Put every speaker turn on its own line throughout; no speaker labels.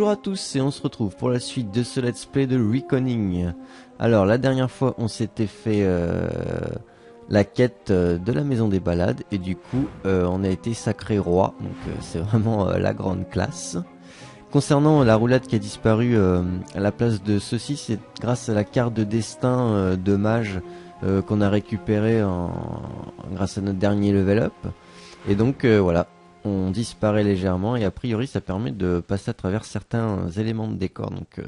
Bonjour à tous et on se retrouve pour la suite de ce let's play de Reckoning. Alors la dernière fois on s'était fait la quête de la maison des balades et du coup on a été sacré roi, donc c'est vraiment la grande classe. Concernant la roulade qui a disparu à la place de ceci, c'est grâce à la carte de destin de mage qu'on a récupéré grâce à notre dernier level up. Et donc voilà, on disparaît légèrement et a priori ça permet de passer à travers certains éléments de décor. Donc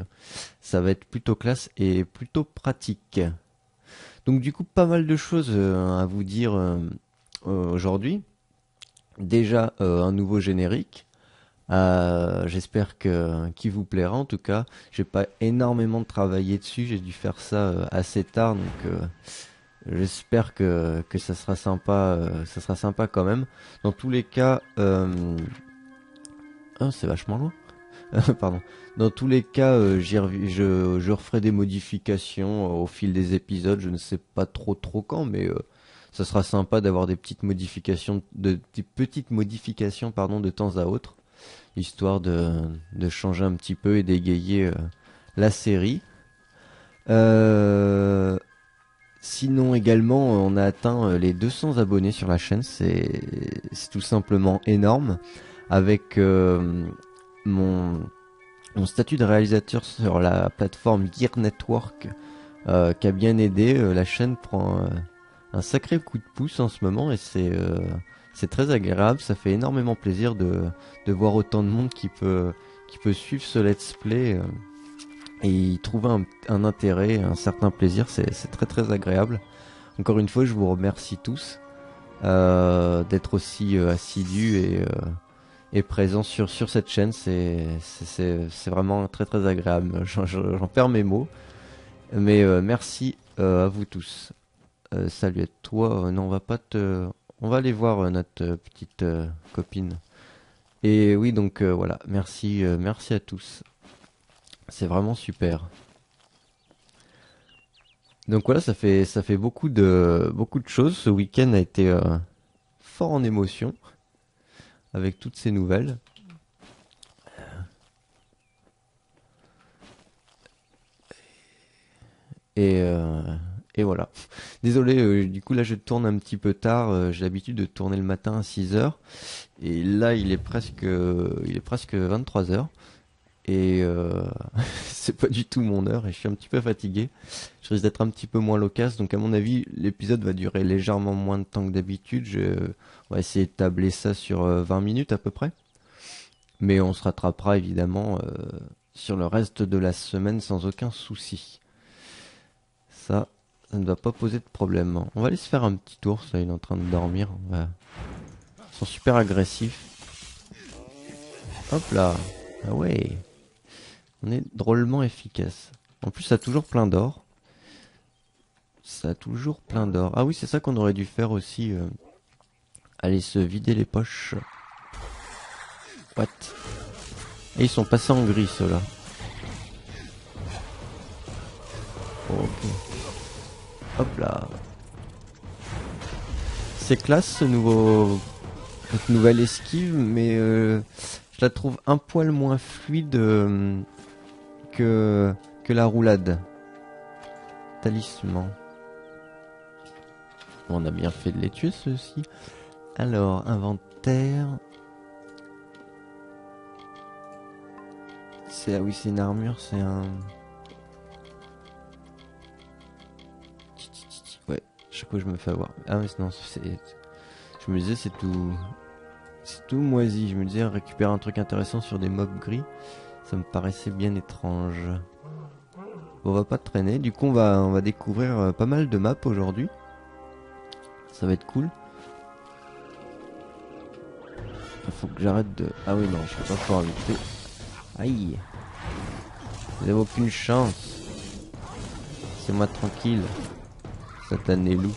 ça va être plutôt classe et plutôt pratique. Donc du coup pas mal de choses à vous dire aujourd'hui. Déjà un nouveau générique. J'espère qu'il vous plaira. En tout cas, j'ai pas énormément travaillé dessus, j'ai dû faire ça assez tard, donc j'espère que ça sera sympa quand même. Dans tous les cas, ah, c'est vachement loin. Pardon. Dans tous les cas, je referai des modifications au fil des épisodes. Je ne sais pas trop quand, mais ça sera sympa d'avoir des petites modifications, pardon, de temps à autre, histoire de changer un petit peu et d'égayer la série. Sinon également, on a atteint les 200 abonnés sur la chaîne, c'est tout simplement énorme. Avec mon statut de réalisateur sur la plateforme Gear Network qui a bien aidé, la chaîne prend un sacré coup de pouce en ce moment et c'est très agréable, ça fait énormément plaisir de voir autant de monde qui peut suivre ce let's play et y trouver un intérêt, un certain plaisir, c'est très agréable. Encore une fois, je vous remercie tous d'être aussi assidus et présents sur cette chaîne, c'est vraiment très agréable. J'en perds mes mots, mais merci à vous tous. Salut à toi, non on va aller voir notre petite copine. Et oui, donc voilà, merci à tous. C'est vraiment super. Donc voilà, ça fait beaucoup de choses. Ce week-end a été fort en émotion avec toutes ces nouvelles. Et voilà. Désolé, du coup là je tourne un petit peu tard. J'ai l'habitude de tourner le matin à 6h. Et là il est presque 23h. Et c'est pas du tout mon heure et je suis un petit peu fatigué. Je risque d'être un petit peu moins loquace, donc à mon avis l'épisode va durer légèrement moins de temps que d'habitude. On va essayer de tabler ça sur 20 minutes à peu près. Mais on se rattrapera évidemment sur le reste de la semaine sans aucun souci. Ça ne va pas poser de problème. On va aller se faire un petit tour, ça il est en train de dormir. Ils sont super agressifs. Hop là. Ah ouais. On est drôlement efficace. En plus, ça a toujours plein d'or. Ah oui, c'est ça qu'on aurait dû faire aussi. Aller se vider les poches. What? Et ils sont passés en gris, ceux-là. Ok. Hop là. C'est classe, cette nouvelle esquive, mais je la trouve un poil moins fluide que la roulade. Talisman. Bon, on a bien fait de les tuer ceux-ci. Alors, inventaire. Ah oui, c'est une armure, c'est un... Ouais, chaque fois je me fais avoir. Ah mais non, je me disais c'est tout moisi. Je me disais récupérer un truc intéressant sur des mobs gris. Ça me paraissait bien étrange. Bon, on va pas traîner. Du coup, on va découvrir pas mal de maps aujourd'hui. Ça va être cool. Il faut que j'arrête de... Ah oui, non, je peux pas pouvoir éviter. Aïe. Vous avez aucune chance. C'est moi tranquille. Satané loup.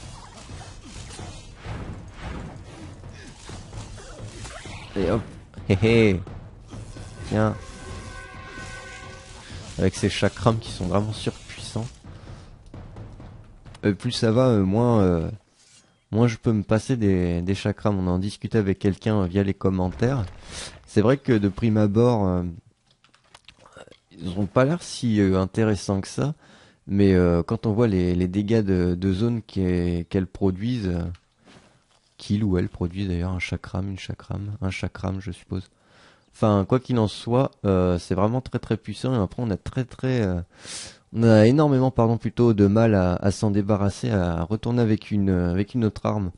Et hop. Hé hé. Tiens. Avec ces chakrams qui sont vraiment surpuissants. Plus ça va, moins je peux me passer des chakrams. On en discutait avec quelqu'un via les commentaires. C'est vrai que de prime abord, ils ont pas l'air si intéressants que ça. Mais quand on voit les dégâts de zone qu'elles produisent, qu'ils ou elles produisent d'ailleurs, un chakram, une chakram, un chakram je suppose. Enfin, quoi qu'il en soit, c'est vraiment très très puissant et après on a énormément pardon plutôt de mal à s'en débarrasser, à retourner avec une autre arme.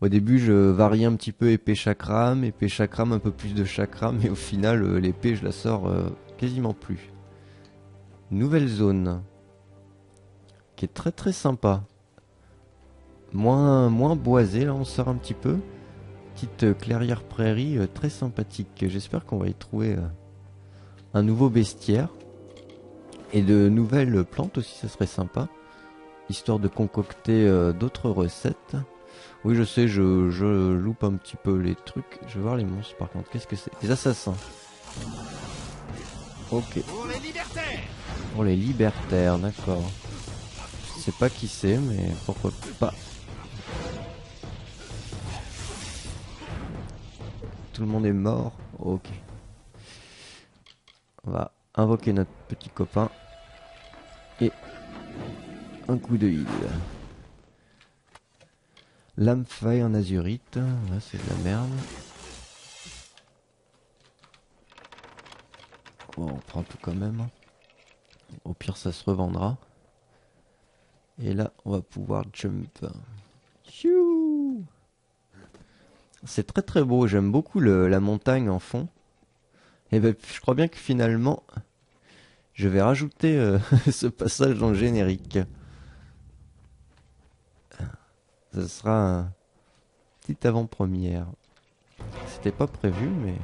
Au début, je variais un petit peu épée chakram, un peu plus de chakram, et au final, l'épée, je la sors quasiment plus. Nouvelle zone, qui est très très sympa. Moins boisée, là, on sort un petit peu. Petite clairière prairie, très sympathique. J'espère qu'on va y trouver un nouveau bestiaire. Et de nouvelles plantes aussi, ça serait sympa. Histoire de concocter d'autres recettes. Oui, je sais, je loupe un petit peu les trucs. Je vais voir les monstres par contre. Qu'est-ce que c'est? Des assassins. Ok. Pour les libertaires, d'accord. Je sais pas qui c'est, mais pourquoi pas. Tout le monde est mort. Ok. On va invoquer notre petit copain. Et un coup de heal. Lame faille en azurite. Là, c'est de la merde. Bon, on prend tout quand même. Au pire, ça se revendra. Et là, on va pouvoir jump. Chou. C'est très très beau. J'aime beaucoup la montagne en fond. Et ben, je crois bien que finalement, je vais rajouter ce passage dans le générique. Ce sera un petite avant-première. C'était pas prévu, mais...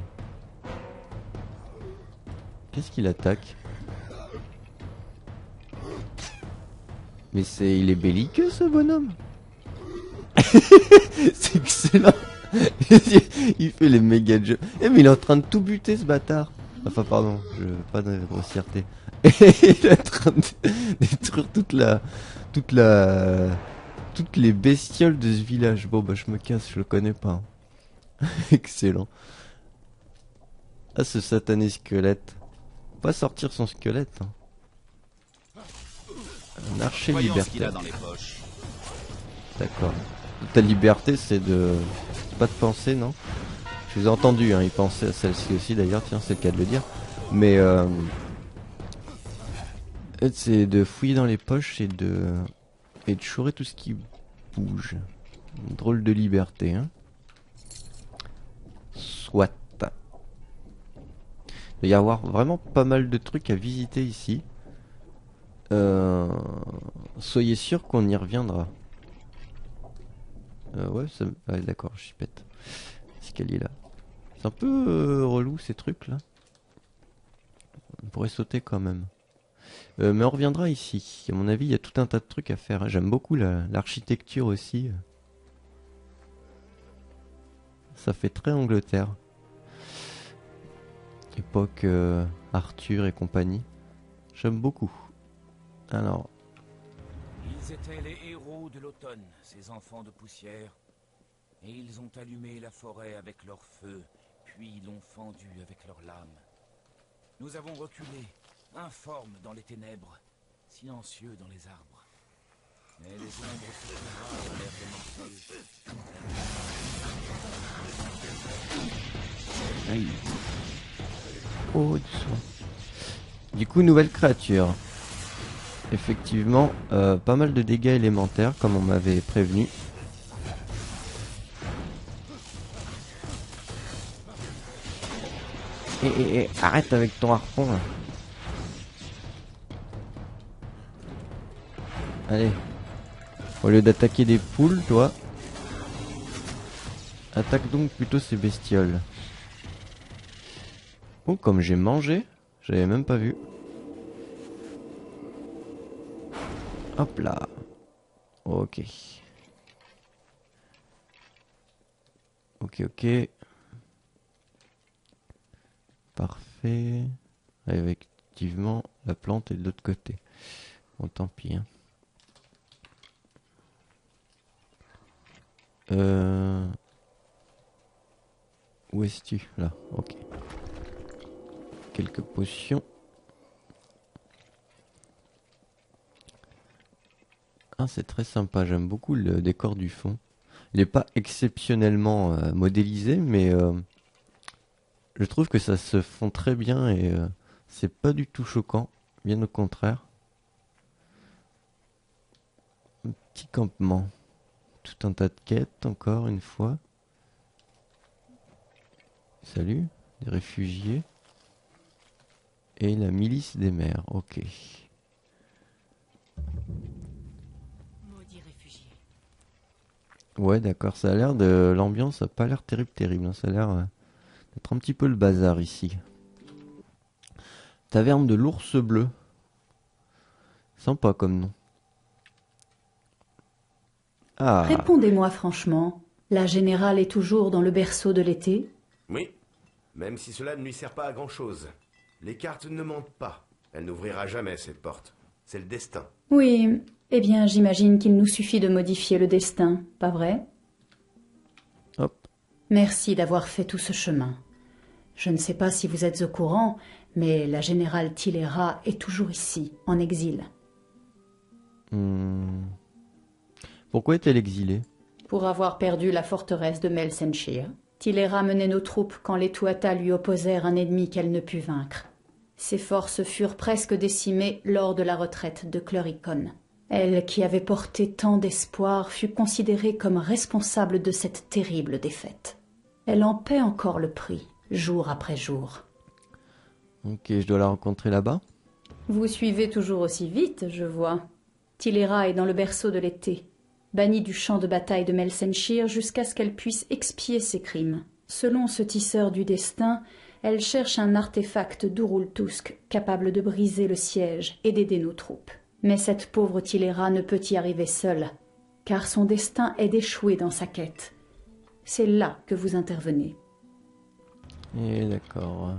Qu'est-ce qu'il attaque? Mais il est belliqueux ce bonhomme. C'est excellent. Il fait les méga jeux. Eh mais il est en train de tout buter ce bâtard. Enfin pardon, pas de grossièreté. Il est en train de détruire toute la, toutes les bestioles de ce village. Bon bah je me casse, je le connais pas. Excellent. Ah ce satané squelette. Pas sortir son squelette. Hein. Un archer libertaire. D'accord. Ta liberté c'est de pas de penser, non? Je vous ai entendu, hein, il pensait à celle-ci aussi d'ailleurs, tiens c'est le cas de le dire. Mais c'est de fouiller dans les poches et de chourer tout ce qui bouge. Une drôle de liberté, hein. Soit. Il va y avoir vraiment pas mal de trucs à visiter ici. Soyez sûr qu'on y reviendra. Ouais, ouais, d'accord, je suis pète. Escalier là. C'est un peu relou ces trucs là. On pourrait sauter quand même. Mais on reviendra ici. À mon avis, il y a tout un tas de trucs à faire. J'aime beaucoup l'architecture aussi. Ça fait très Angleterre. Époque Arthur et compagnie. J'aime beaucoup. Alors.
Ils étaient les héros de l'automne, ces enfants de poussière. Et ils ont allumé la forêt avec leur feu, puis l'ont fendue avec leurs lames. Nous avons reculé, informes dans les ténèbres, silencieux dans les arbres. Mais les ombres se rares dans l'air démonté.
Aïe. Oh, doucement. Du coup, nouvelle créature. Effectivement, pas mal de dégâts élémentaires, comme on m'avait prévenu. Arrête avec ton harpon là. Allez. Au lieu d'attaquer des poules, toi, attaque donc plutôt ces bestioles. Oh, comme j'ai mangé, j'avais même pas vu. Hop là. Ok. Ok. Parfait. Effectivement, la plante est de l'autre côté. Bon, tant pis. Hein. Où es-tu? Là, ok. Quelques potions. Ah, c'est très sympa, j'aime beaucoup le décor du fond. Il n'est pas exceptionnellement modélisé, mais je trouve que ça se fond très bien et c'est pas du tout choquant, bien au contraire. Petit campement, tout un tas de quêtes encore une fois. Salut, des réfugiés. Et la milice des mers, ok.
Maudit réfugié.
Ouais, d'accord, ça a l'air de... L'ambiance a pas l'air terrible, hein. Ça a l'air d'être un petit peu le bazar ici. Taverne de l'ours bleu. Sympa comme nom. Ah,
Répondez-moi franchement, la générale est toujours dans le berceau de l'été?
Oui, même si cela ne lui sert pas à grand-chose. Les cartes ne mentent pas. Elle n'ouvrira jamais cette porte. C'est le destin.
Oui, eh bien j'imagine qu'il nous suffit de modifier le destin, pas vrai?
hop.
Merci d'avoir fait tout ce chemin. Je ne sais pas si vous êtes au courant, mais la générale Tillera est toujours ici, en exil.
Hmm. Pourquoi est-elle exilée?
Pour avoir perdu la forteresse de Melsenshir, Tillera menait nos troupes quand les Tuatha lui opposèrent un ennemi qu'elle ne put vaincre. Ses forces furent presque décimées lors de la retraite de Cluricon. Elle, qui avait porté tant d'espoir, fut considérée comme responsable de cette terrible défaite. Elle en paie encore le prix, jour après jour.
Ok, je dois la rencontrer là-bas?
Vous suivez toujours aussi vite, je vois. Tillera est dans le berceau de l'été, bannie du champ de bataille de Melsenshir jusqu'à ce qu'elle puisse expier ses crimes. Selon ce tisseur du destin, elle cherche un artefact d'Urul-Tusk capable de briser le siège et d'aider nos troupes. Mais cette pauvre Tillera ne peut y arriver seule, car son destin est d'échouer dans sa quête. C'est là que vous intervenez.
Eh d'accord.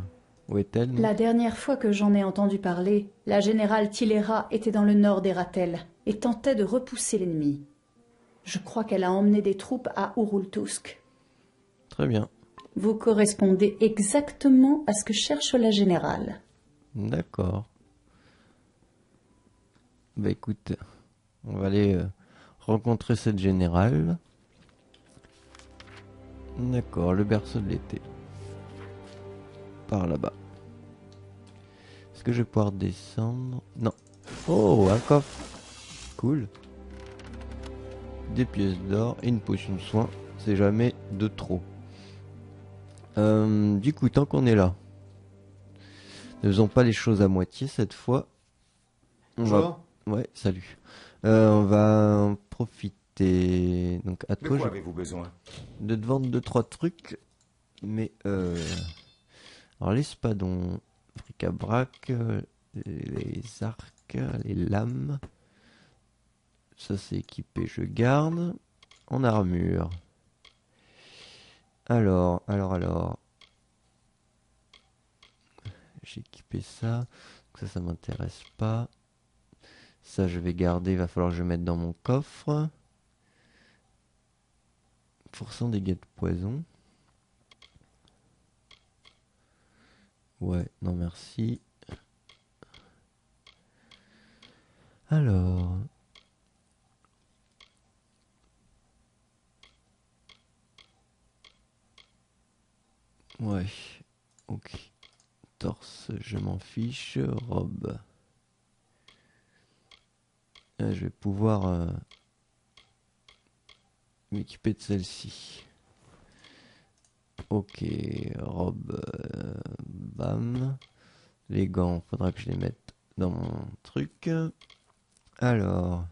Où est-elle?
La dernière fois que j'en ai entendu parler, la générale Tillera était dans le nord d'Eratel et tentait de repousser l'ennemi. Je crois qu'elle a emmené des troupes à Urul-Tusk.
Très bien.
Vous correspondez exactement à ce que cherche la générale.
D'accord. Bah écoute, on va aller rencontrer cette générale. D'accord, le berceau de l'été. Par là-bas. Est-ce que je vais pouvoir descendre? Non. Oh, un coffre. Cool. Des pièces d'or et une potion de soin. C'est jamais de trop. Du coup, tant qu'on est là, ne faisons pas les choses à moitié cette fois.
Bonjour.
Ouais, salut. On va en profiter. Donc à
De
toi,
quoi avez-vous besoin?
de te vendre 2-3 trucs. Mais alors l'espadon, bric-à-brac, les arcs, les lames. Ça c'est équipé, je garde. En armure. Alors. J'ai équipé ça. Ça m'intéresse pas. Ça, je vais garder. Il va falloir que je mette dans mon coffre. % dégâts de poison. Ouais, non merci. Alors. Ouais. Ok. Torse, je m'en fiche. Robe. Je vais pouvoir m'équiper de celle-ci. Ok, robe, bam. Les gants, faudra que je les mette dans mon truc. Alors,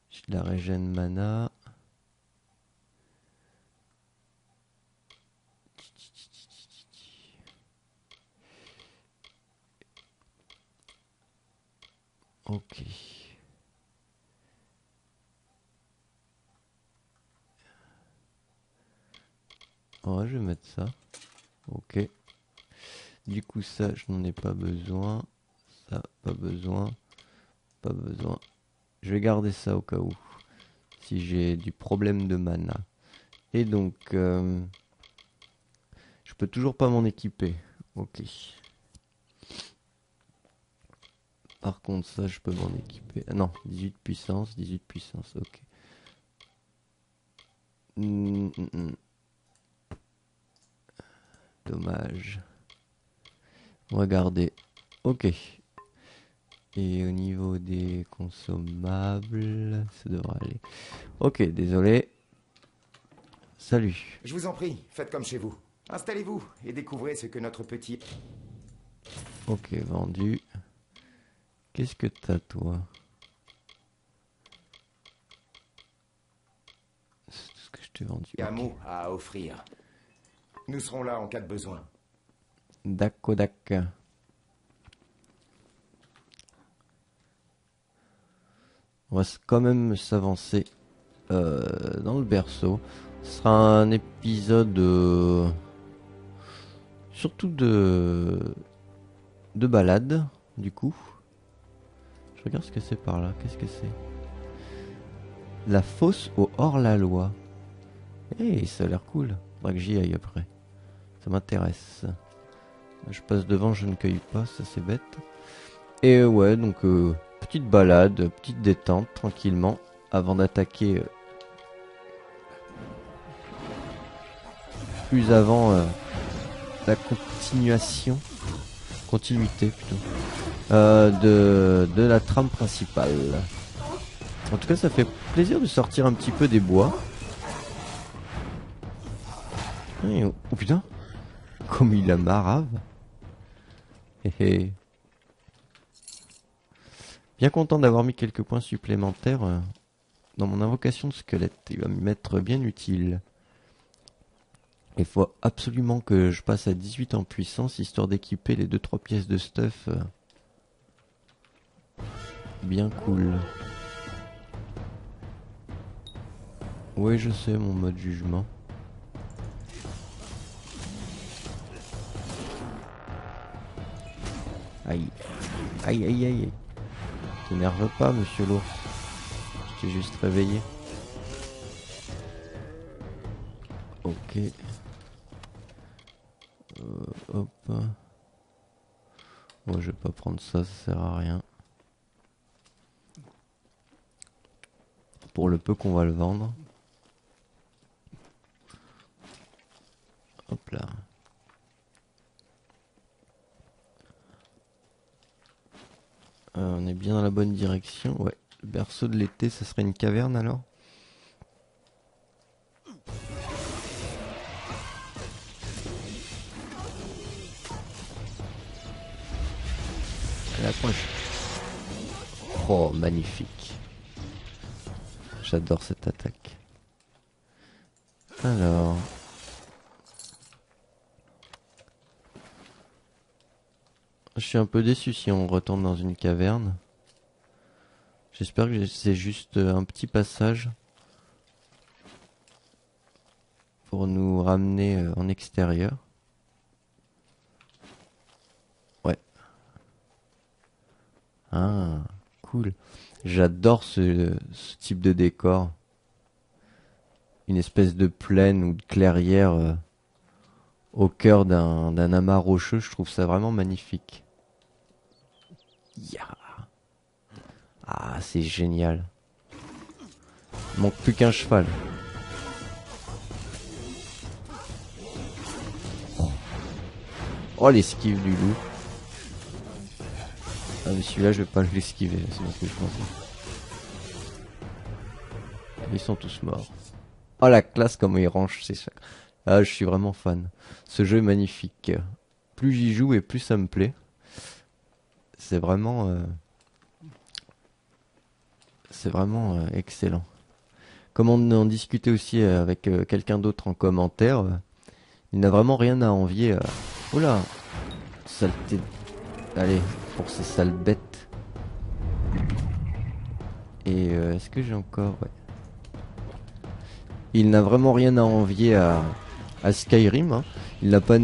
j'ai de la régène mana. Ok. Ouais, je vais mettre ça. Ok. Du coup, ça, je n'en ai pas besoin. Ça, pas besoin. Pas besoin. Je vais garder ça au cas où. Si j'ai du problème de mana. Et donc, je peux toujours pas m'en équiper. Ok. Par contre, ça, je peux m'en équiper. Ah non, 18 puissance, ok. Dommage. On va garder. Ok. Et au niveau des consommables, ça devrait aller. Ok, désolé. Salut.
Je vous en prie, faites comme chez vous. Installez-vous et découvrez ce que notre petit...
Ok, vendu. Qu'est-ce que t'as, toi? C'est tout ce que je t'ai vendu.
Hameau à offrir. Nous serons là en cas de besoin.
D'accord. On va quand même s'avancer dans le berceau. Ce sera un épisode surtout de balade, du coup. Je regarde ce que c'est par là. Qu'est-ce que c'est? La fosse au hors-la-loi. Eh, ça a l'air cool. Faudra que j'y aille après. Ça m'intéresse. Je passe devant, je ne cueille pas, ça c'est bête. Et ouais, donc petite balade, petite détente, tranquillement, avant d'attaquer plus avant la continuité plutôt, de la trame principale. En tout cas, ça fait plaisir de sortir un petit peu des bois. Et, oh putain, comme il a marave. Bien content d'avoir mis quelques points supplémentaires dans mon invocation de squelette. Il va m'être bien utile. Il faut absolument que je passe à 18 en puissance, histoire d'équiper les 2-3 pièces de stuff. Bien cool. Oui, je sais, mon mode jugement. Aïe. Aïe, aïe, aïe. T'énerve pas, monsieur l'ours. Je t'ai juste réveillé. Ok. Hop. Moi, je vais pas prendre ça, ça sert à rien. Pour le peu qu'on va le vendre. Hop là. On est bien dans la bonne direction. Ouais. Le berceau de l'été, ça serait une caverne alors? Elle approche. Oh, magnifique. J'adore cette attaque. Alors... Je suis un peu déçu si on retourne dans une caverne. J'espère que c'est juste un petit passage pour nous ramener en extérieur. Ouais. Ah, cool. J'adore ce type de décor. Une espèce de plaine ou de clairière au cœur d'un amas rocheux. Je trouve ça vraiment magnifique. Yeah. Ah, c'est génial. Il manque plus qu'un cheval. Oh, l'esquive du loup. Ah, mais celui-là, je vais pas l'esquiver, c'est ce que je pensais. Ils sont tous morts. Oh, la classe, comment ils rangent, c'est ça. Ah, je suis vraiment fan. Ce jeu est magnifique. Plus j'y joue et plus ça me plaît. C'est vraiment... excellent. Comme on en discutait aussi avec quelqu'un d'autre en commentaire, il n'a vraiment rien à envier. Oula, saleté. Allez, pour ces sales bêtes. Et est-ce que j'ai encore... Ouais. Il n'a vraiment rien à envier à Skyrim. Hein. Il n'a pas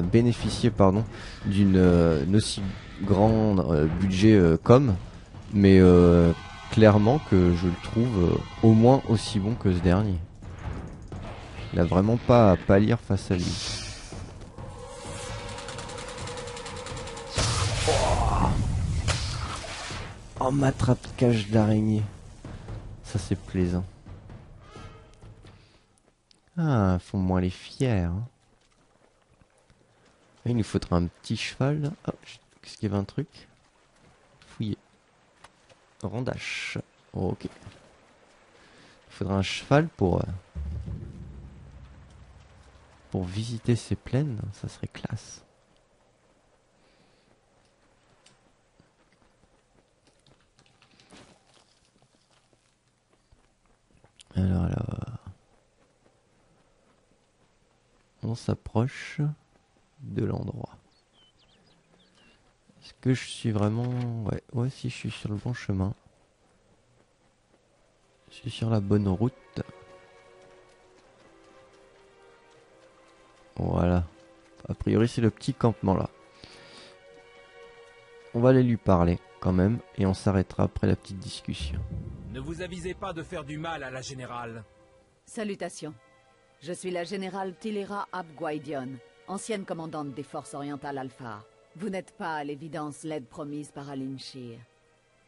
bénéficié d'une aussi grande budget mais clairement que je le trouve au moins aussi bon que ce dernier. Il a vraiment pas à pâlir face à lui. Oh, Oh, m'attrape-cache d'araignée. Ça, c'est plaisant. Ah, font-moi les fiers. Hein. Il nous faudra un petit cheval. Là. Oh, qu'est-ce qu'il y avait un truc? Fouiller. Randache. Oh, ok. Il faudra un cheval pour visiter ces plaines. Ça serait classe. Alors, on s'approche de l'endroit. Est-ce que je suis vraiment... Ouais, si je suis sur le bon chemin. Je suis sur la bonne route. Voilà. A priori, c'est le petit campement là. On va aller lui parler quand même et on s'arrêtera après la petite discussion.
Ne vous avisez pas de faire du mal à la générale.
Salutations. Je suis la générale Tilera Abgwaidion, ancienne commandante des forces orientales Alpha. Vous n'êtes pas, à l'évidence, l'aide promise par Aline Shir.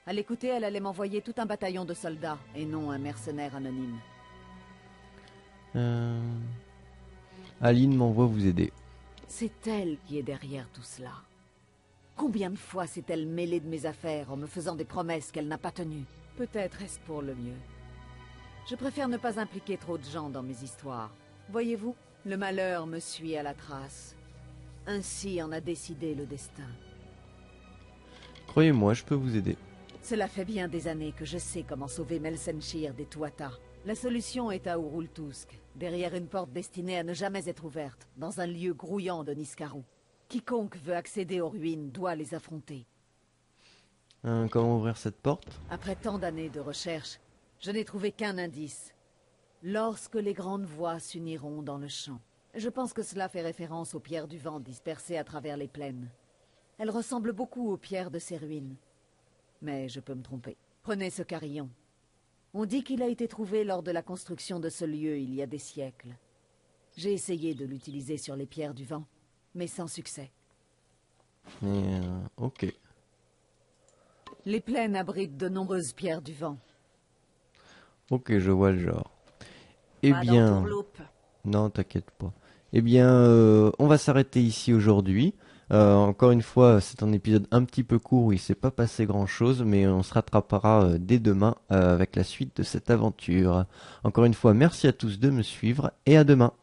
À l'écouter, elle allait m'envoyer tout un bataillon de soldats, et non un mercenaire anonyme.
Aline m'envoie vous aider.
C'est elle qui est derrière tout cela. Combien de fois s'est-elle mêlée de mes affaires en me faisant des promesses qu'elle n'a pas tenues? Peut-être est-ce pour le mieux. Je préfère ne pas impliquer trop de gens dans mes histoires. Voyez-vous, le malheur me suit à la trace. Ainsi en a décidé le destin.
Croyez-moi, je peux vous aider.
Cela fait bien des années que je sais comment sauver Melsenshir des Tuatha. La solution est à Urultusk, derrière une porte destinée à ne jamais être ouverte, dans un lieu grouillant de Niskaru. Quiconque veut accéder aux ruines doit les affronter.
Comment ouvrir cette porte?
Après tant d'années de recherche, je n'ai trouvé qu'un indice. Lorsque les grandes voies s'uniront dans le champ. Je pense que cela fait référence aux pierres du vent dispersées à travers les plaines. Elles ressemblent beaucoup aux pierres de ces ruines. Mais je peux me tromper. Prenez ce carillon. On dit qu'il a été trouvé lors de la construction de ce lieu il y a des siècles. J'ai essayé de l'utiliser sur les pierres du vent, mais sans succès.
Ok.
Les plaines abritent de nombreuses pierres du vent.
Ok, je vois le genre. Eh
Pas dans
bien...
Tourloupe.
Non, t'inquiète pas. Eh bien, on va s'arrêter ici aujourd'hui. Encore une fois, c'est un épisode un petit peu court où il s'est pas passé grand-chose, mais on se rattrapera dès demain avec la suite de cette aventure. Encore une fois, merci à tous de me suivre et à demain.